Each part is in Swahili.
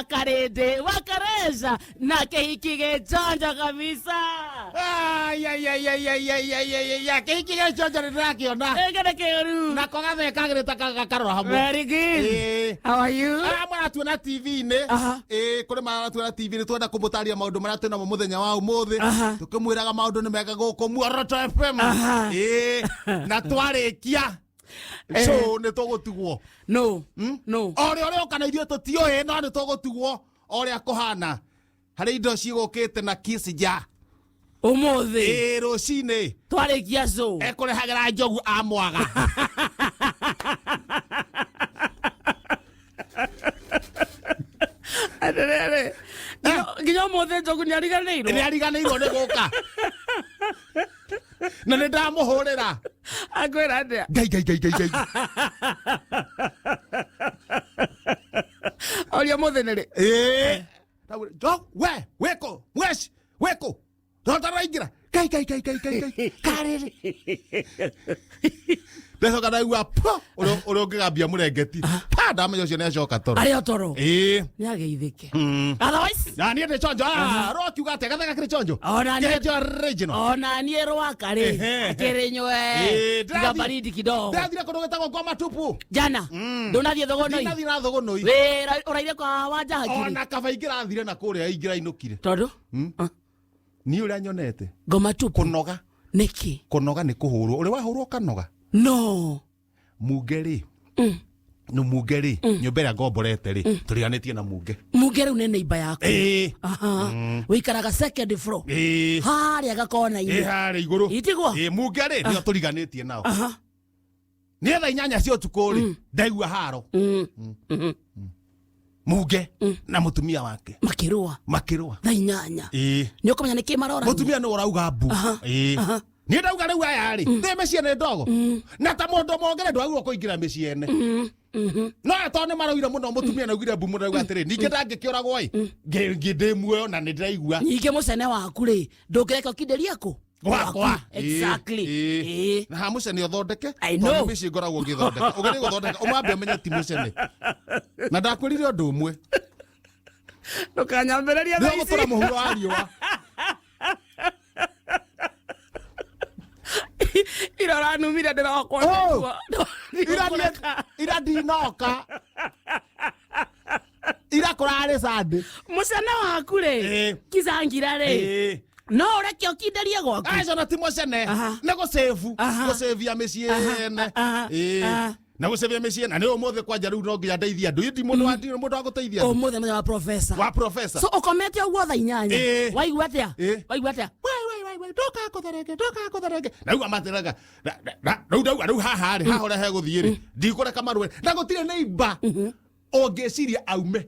wakarede wakareza na kehiki gechonja kabisa. Ya kehiki gechonja nirakiona. Egere keru. Na kogathe kagirita gakarora hamwe. Very good. How are you? Mwana tuona TV-ini. Kuri mwana tuona TV-ini twenda kumutaria maundu maria twina mo muthenya wa umuthi. Tukimwiraga maundu ni mega guku Muoroto FM. Na twarikia. So ne togotigwo. No. No. Ore okana ithuĩ tũtiũĩ no nĩ tũgũtigwo ũrĩa kũhana. Harĩ indo cigũkĩte na Kisja. Ũmũthĩ. Rũcinĩ. Twarĩkia so. Ekũrehagĩra njogu amwaga. Arere. Nginya ũmũthĩ njogu nĩ ariganĩirwo. Nĩ ariganĩirwo nĩ gũka. Na nĩ ndamũhũrĩra. Akwĩra atĩa? Ngai. Oria mũthĩ nĩ rĩ? Weko. Ndotaraingira. Ngai. Karĩrĩ. Ndecoka ndaigua po ũrĩa ũngĩgambia mũrengeti. Ndamenya ũcio nĩ acoka toro. Arĩ o toro. Nĩ ageithĩke. Otherwise. Na niĩ ndĩ chonjo. Rokiuga atĩa gathe gakĩrĩ chonjo. Ona niĩ original. Ona niĩ rwaka rĩ. Akĩrĩ nywe. Tiga baridi kidogo. Ndathire kũndũ gĩtagwo Ngoma Tupu. Jana. Ndũnathiĩ Thogonoi. Ndinathiĩ na Thogonoi. Wĩra ũraire kwa wanja hakiri. Ona kaba ingĩrathire na kũrĩa ingĩrainũkire. Tondũ? Niĩ ũrĩa nyonete. Ngoma Tupu. Kũnoga. Nĩkĩ? Kũnoga nĩ kũhũrwo. Ũrĩ wahũrwo kanoga? No. Munge rĩ. No munge rĩ. Nyũmba ĩrĩa ngomborete rĩ. Tũriganĩtie na munge. Munge rĩu nĩ neighbor yaku. Wĩikaraga second floor. Harĩa gakona-inĩ. Harĩa igũrũ. Itigwo? Munge rĩ nĩo tũriganĩtie nao. Nĩ thaa 8 cia ũtukũ rĩ. Ndaigua haro. Munge na mũtumia wake. Makĩrũa. Thaa 8. Nĩ ũkũmenya nĩkĩ marora. Mũtumia nĩ ũrauga mbu. Niĩ ndauga rĩu aya rĩ. Ndĩ mĩciĩ nĩ ndogo. Na ta mũndũ mongere ndwagĩrĩirwo kũingĩra mĩciĩ ene. No tondũ nĩ maraugire mũno mũtumia naugire mbu mũndũ auga atĩrĩ. Ningĩ ndangĩkĩoragwo ĩ. Ndĩ muoyo na nĩ ndĩraigua. Ningĩ mũcene waku rĩ. Ndũngĩreka ũkindĩria kũ? Gwakwa. Exactly. Na mũcene ũthondeke. I know. Tondũ mĩciĩ ngoragwo ngĩthondeka. Ũgĩrĩ gũthondeka. Ũmwambie menye ti mũcene. Na ndakwĩrire ũndũ ũmwe. Ndũkanyambĩrĩria thaa ici. Nĩ mũhuro wa riũa. Irora numire ndĩrokwa. Ira ndinoka. Ira kũrarĩ Sunday. Mũcene waku rĩ. Kizangira rĩ. No ũreke ũkindĩrie gwaku. Aca na ti mũcene. Nĩ gũcĩvia mĩciĩ ene. Na gũcĩvia mĩciĩ ene. Nĩ ũmũthĩ kwanja rĩu no nginya ndeithia andũ. Indi mũndũ wa gũteithia andũ. Ũmũthĩ mũthenya wa professor. Wa professor. So ũkomete ũguo thaa 8. Waigua atĩa? Ndũkakũtherenge. Rĩu amateraga. Rĩu haha rĩ. Haha ũrĩa hegũthiĩ rĩ. Ndikũreka marũe. Na gũtirĩ neighbor. Ũngĩciria aume.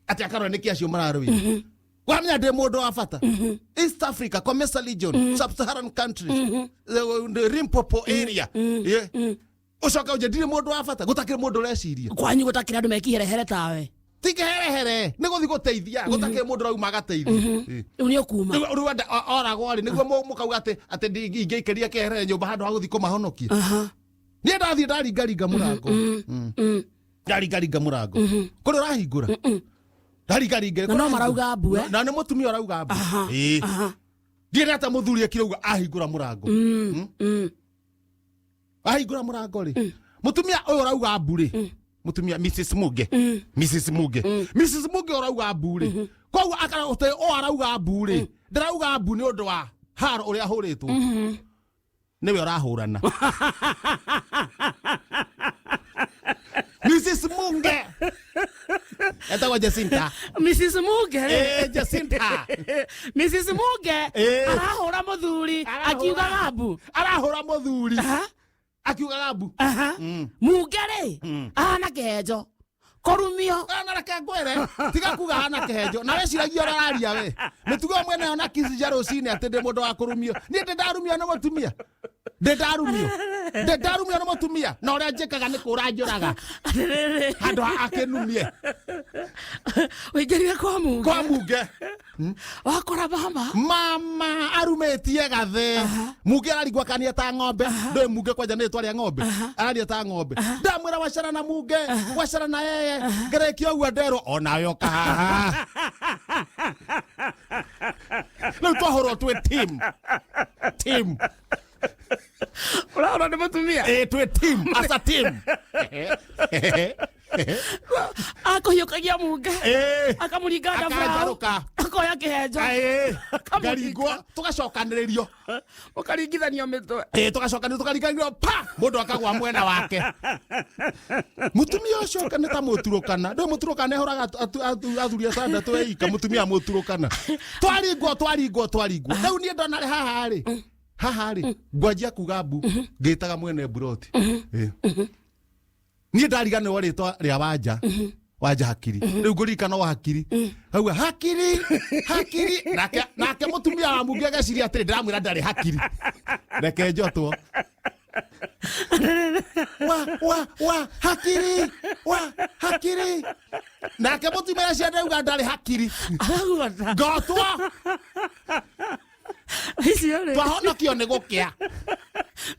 Atĩ akarore nĩkĩ acio mararũia. Wamenya ndĩ mũndũ wa bata. East Africa, Comesa Region, Sub-Saharan countries, the Limpopo area. Ũcoka ũnje ndirĩ mũndũ wa bata. Gũtakĩrĩ mũndũ ũreciria. Kwanyu gũtakĩrĩ andũ mekiherehere tawe. Tigeherehere. Nĩ gũthiĩ gũteithia. Gũtakĩrĩ mũndũ rauma agateithia. Rĩu nĩ ũkuma. Rĩu wenda oragwo rĩ. Nĩguo mũkauga atĩ ingĩikĩria kĩherehere nyũmba handũ ha gũthiĩ kũmahonokia. Niĩ ndathiĩ ndaringaringa mũrango. Ndaringaringa mũrango. Kũrĩ ũrahingũra. Ndaringaringa. Na no marauga mbu. Na nĩ mũtumia ũrauga mbu. Ndiĩ ata mũthuri ekirauga ahingũra mũrango. Ahingũra mũrango rĩ. Mũtumia ũyũ ũrauga mbu rĩ. Mũtumia Mrs. Muge. Mrs. Muge ũrauga mbu rĩ. Koguo akarauga o arauga mbu rĩ. Ndarauga mbu nĩ ũndũ wa haro ũrĩa ahũrĩtwo. Nĩwe ũrahũrana. Mrs. Muge. Etagwo Jacinta. Mrs. Muge. Jacinta. Mrs. Muge. Arahũra mũthuri. Akiugaga mbu. Arahũra mũthuri. Akiugaga mbu. Muge rĩ. Ahana kĩhenjo. Korumio. Na reke ngwĩre. Tiga kuga hana kĩhenjo. Na weciragia ũrĩa araria we. Mĩtugo mwene yo na Kisja rũcinĩ atĩ ndĩ mũndũ wa kũrumio. Niĩ ndĩ ndarumio na mũtumia. Ndĩ ndarumio na mũtumia. Na ũrĩa njĩkaga nĩ kũra njũraga. Handũ akĩnumie. Ũingĩrire kwa Muge. wakora mama arumetie gathe muge ararigwa kania ta ng'ombe ndo muge kwanja nĩ twarĩa ng'ombe araria ta ng'ombe ndamwĩra wacana na muge wacana na yeye ngerekio ũguo nderwo onawe oka haha rĩu twahũrwo twĩ team uraona nĩ mũtumia twĩ team as a team akũhiũkagia munge akamũringa ndabao akoya kĩhenjo ngaringwo tũgacokanĩrĩrio ũkaringithanio mĩtwe tũgacokanĩrio tũkaringanĩrio pa mũndũ akagwa mwena wake mũtumia ũcio nĩ ta mũturũkana ndĩ mũturũkana ehũraga athuri a Sandatũ eika mũtumia mũturũkana twaringwo rĩu niĩ ndona haha rĩ ngwanjia kuga mbu ngĩtaga mwene buroti niĩ ndariganĩrwo rĩtwa rĩa wanja hakiri rĩu ngũririkana wa hakiri auga hakiri nake mũtumia wa mungi ageciria atĩrĩ ndĩramwĩra ndarĩ hakiri reke njotwo hakiri nake mũtumia acio ndauga ndarĩ hakiri ngotwo twahonokio nĩ gũkĩa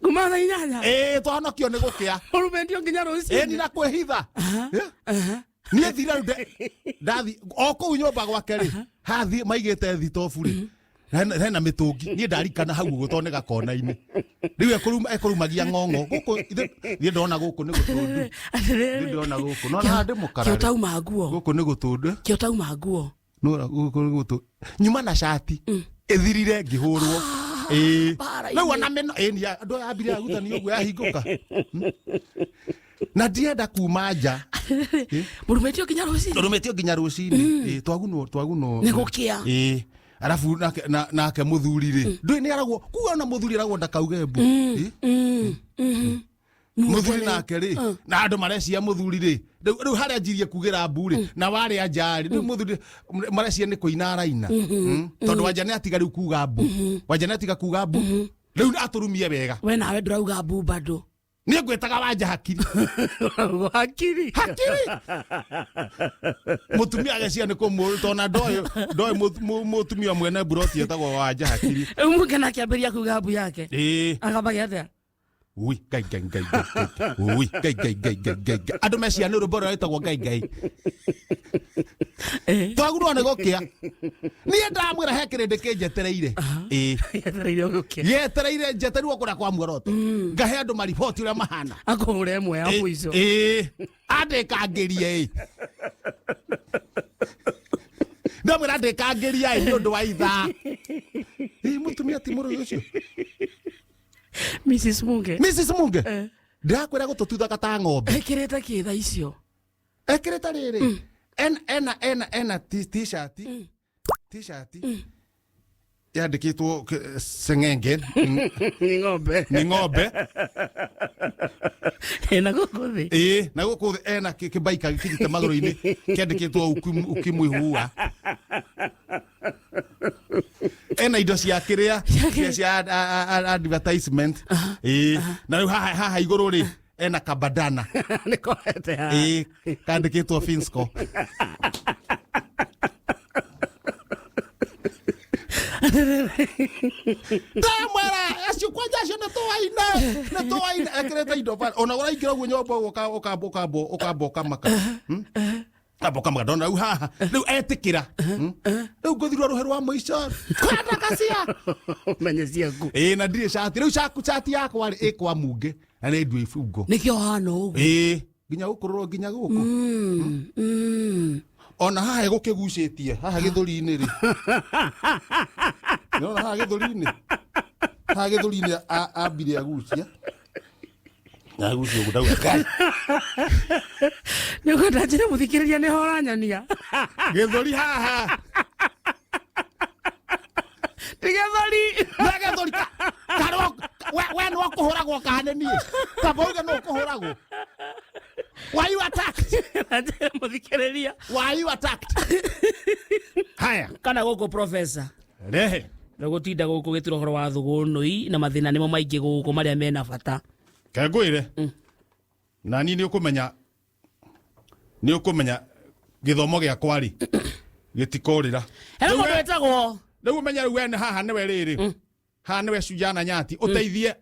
kuma thaa 8 twahonokio nĩ gũkĩa ũrumendio nginya rũciinĩ ni na kwĩhitha niĩ thira ndathi o kũu nyũmba gwake rĩ hathi maigĩte thitobu rĩ hena mĩtũngi niĩ ndarikana hau gũtoo nĩ gakona-inĩ rĩu ekũrumagia ng'ong'o gũkũ niĩ ndona gũkũ nĩ gũtũndũ niĩ ndona gũkũ no na ndĩ mũkara kĩotauma nguo gũkũ nĩ gũtũndũ kĩotauma nguo no gũkũ nĩ gũtũndũ nyuma na shati ethirire ngĩhũrwo rĩu ona mĩno ni andũ aya ambire agutani ũguo yahingũka na ndienda kuma nja mũrumetio nginya rũciinĩ twagunwo nĩ gũkĩa arafu nake mũthuri rĩ ndũĩ nĩ aragwo kuga na mũthuri aragwo ndakauge mbu mũthuri nake rĩ na andũ marecia mũthuri rĩ rĩu harĩa njirie kugĩra mbu rĩ na warĩa nja rĩ rĩu mũthuri marecia nĩ kũina araina tondũ wanja nĩ atiga rĩu kuga mbu wanja nĩ atiga kuga mbu rĩu atũrumie wega we nawe ndũrauga mbu bado niĩ ngwĩtaga wanja hakiri mũtumia ageciria nĩ kũmũrũ tona ndoĩ mũtumia mwene buroti etagwo wanja hakiri rĩu munge nake ambĩria kuga mbu yake akambagia atĩa ui ngai andũ meciria nĩ rũmbo rũrĩa rwĩtagwo ngai twagurwo nĩ gũkĩa niĩ ndamwĩra he kĩrĩndĩ kĩnjetereire yetereire njeterirwo kũrĩa kwa muoroto ngahe andũ mariboti ũrĩa mahana akũhũra ĩmwe ya mũico andĩkangĩrie ndamwĩra andĩkangĩria nĩ ũndũ wa ithaa mũtumia ti mũrũi ũcio Mrs. Munge ndĩrakwĩra gũtũtuthaga ta ng'ombe ekĩrĩte kĩtha icio ekĩrĩte rĩrĩ ena t-shirt yandĩkĩtwo seng'enge nĩ ng'ombe na gũkũ thĩ na gũkũ thĩ ena kĩbaika gĩkinyĩte magũrũ-inĩ kĩandĩkĩtwo ukimwĩhua ena indo cia kĩrĩa cia advertisement na rĩu haha igũrũ rĩ ena kabadana nĩkohete kandĩkĩtwo Finsco ndamwĩra acio kwanja acio nĩ tũwaine ekĩrĩte indo ona ũraingĩra ũguo nyũmba ũkamba ũkamaka aboka ndona rĩu haha rĩu etĩkĩra rĩu ngũthirwo rũhĩ rwa mũico kwandakacia menye ciaku na ndirĩ cati rĩu cati yakwa rĩ ĩkwa munge na nĩ ndue ibungo nĩkĩo hana ũguo nginya gũkũrũrwo nginya gũkũ ona haha gũkĩgucĩtie haha gĩthũri-inĩ rĩ nĩona haha gĩthũri-inĩ ambire agucia nagucio gũdauga kai nĩũkwenda njĩre mũthikĩrĩria nĩho ũranyonia gĩthũri haha gĩthũri we nĩ wakũhũragwo kahane niĩ kaba uge nĩ ũkũhũragwo why you attacked mũthikĩrĩria why you attacked haya kana gũkũ professor rehe gũtinda gũkũ gĩtũra ũhoro wa thũgũnũi na mathĩna nĩmo maingĩ gũkũ marĩa mena bata kangwĩre na niĩ nĩ ũkũmenya gĩthomo gĩakwa rĩ gitikorira Hena mundu wetagwo riu menya riu wene haha niwe riri haha niwe Sujana Nyati uteithie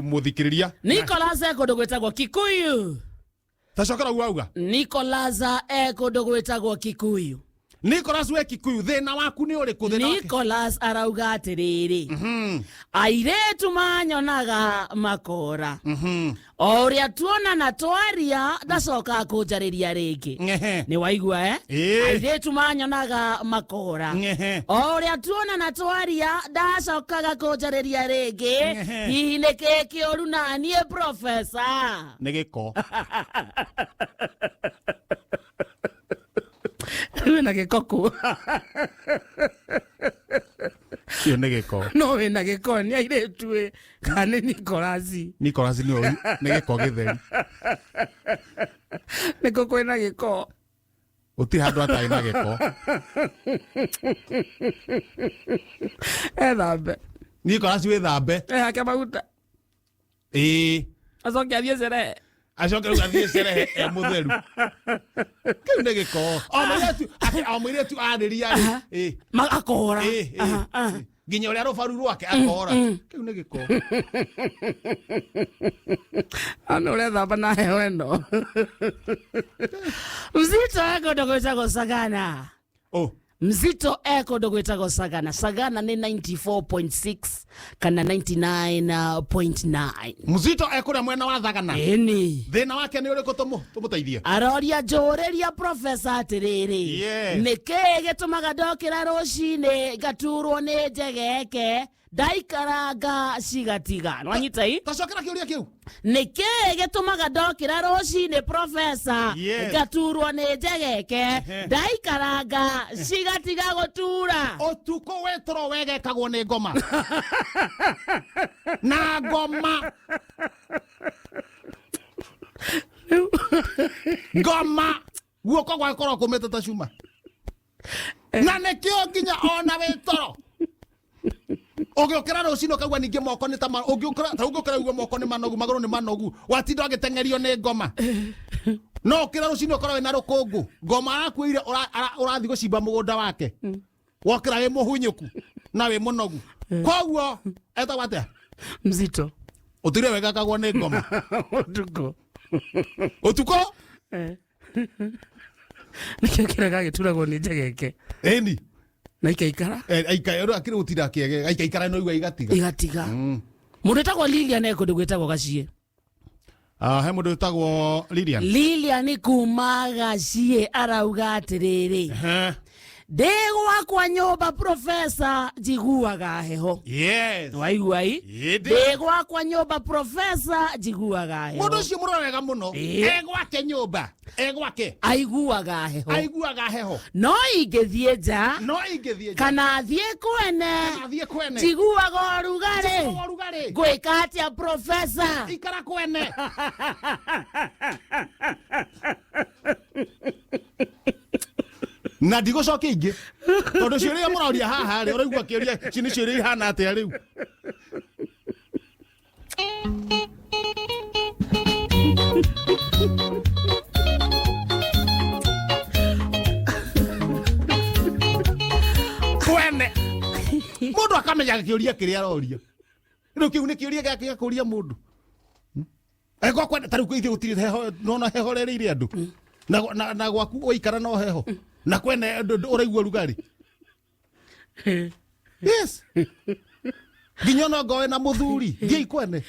muthikiriria Nicholas kundu gwetagwo Kikuyu tacokera uauga Nicholas kundu gwetagwo Kikuyu Nicholas we Kikuyu thina waku ni uriku thina wake Nicholas arauga atiriri airetu manyonaga makora oria tuonana twaria ndacoka kunjariria ringi ni waigua airetu manyonaga makora oria tuonana twaria ndacokaga kunjariria ringi hihi ni kiki oru na nie professor ni giko wina gikoku iyo ni giko no wina giko ni airetu kane Nicholas ni oru ni giko githeri niko kwina giko uti handu atai na giko ethambe Nicholas we thambe ake maguta acoke athie cerehe acoke riu athie cerehe mutheru kiu ni giko o mwiretu ariria akora nginya uria rubaru rwake akora kiu ni giko ano urethamba na heho eno Mzito kundu gwetagwo Sagana Mzito kundu gwetagwo Sagana ni 94.6 kana 99.9 Mzito kuria mwena wa Sagana eni thina wake ni uriku tumuteithie aroria njuriria professor atiriri niki gitumaga ndokira rucini ngaturwo ni njegeke ndaikaranga cigatiga nwanyitai tacokera kiuria kiu niki gitumaga ndokira rucini professor ngaturwo ni njegeke ndaikaranga cigatiga gutura utuko wetoro wegekagwo ni ngoma na ngoma guoko gwakoro kumete ta cuma na nikio nginya ona wetoro ugiukira rucino kagwa ningi moko ni ta ugiukira ugo moko ni manogu maguru ni manogu watinda agitengerio ni ngoma no ukira rucino korwo na rukungu ngoma arakuire urathi gucimba mugunda wake wokira wi muhunyuku na wi munogu koguo eta wate Mzito utire wega kagwa ni ngoma utuko nikio kiraga gituragwo ni njegeke eni na ikaikara aikara akire utira kiege aikara no igwa igatiga mundu etagwo Lilian kundu gwetagwo Gacie he mundu etagwo Lilian kuma Gacie arauga atiriri ndigwa kwa nyumba professor njiguaga heho waigua ndigwa kwa nyumba professor njiguaga heho mundu ucio murorega muno egwake nyumba aiguaga heho no ingithie nja kana thie kwene njiguaga urugari gwika atia professor ikara kwene na ndigo coke ingi tondu ciuria muroria haha ri uraigua kiuria cini ciuria ihana atia riu kwene mundu akamenya kiuria kiria aroria riu kiu ni kiuria gake kuria mundu ego kwene tariu kuithie gutiri heho nona heho rereire andu na gwaku uikara no heho na kwene uraigua rugari yes nginya no ngoe na muthuri ngi kwene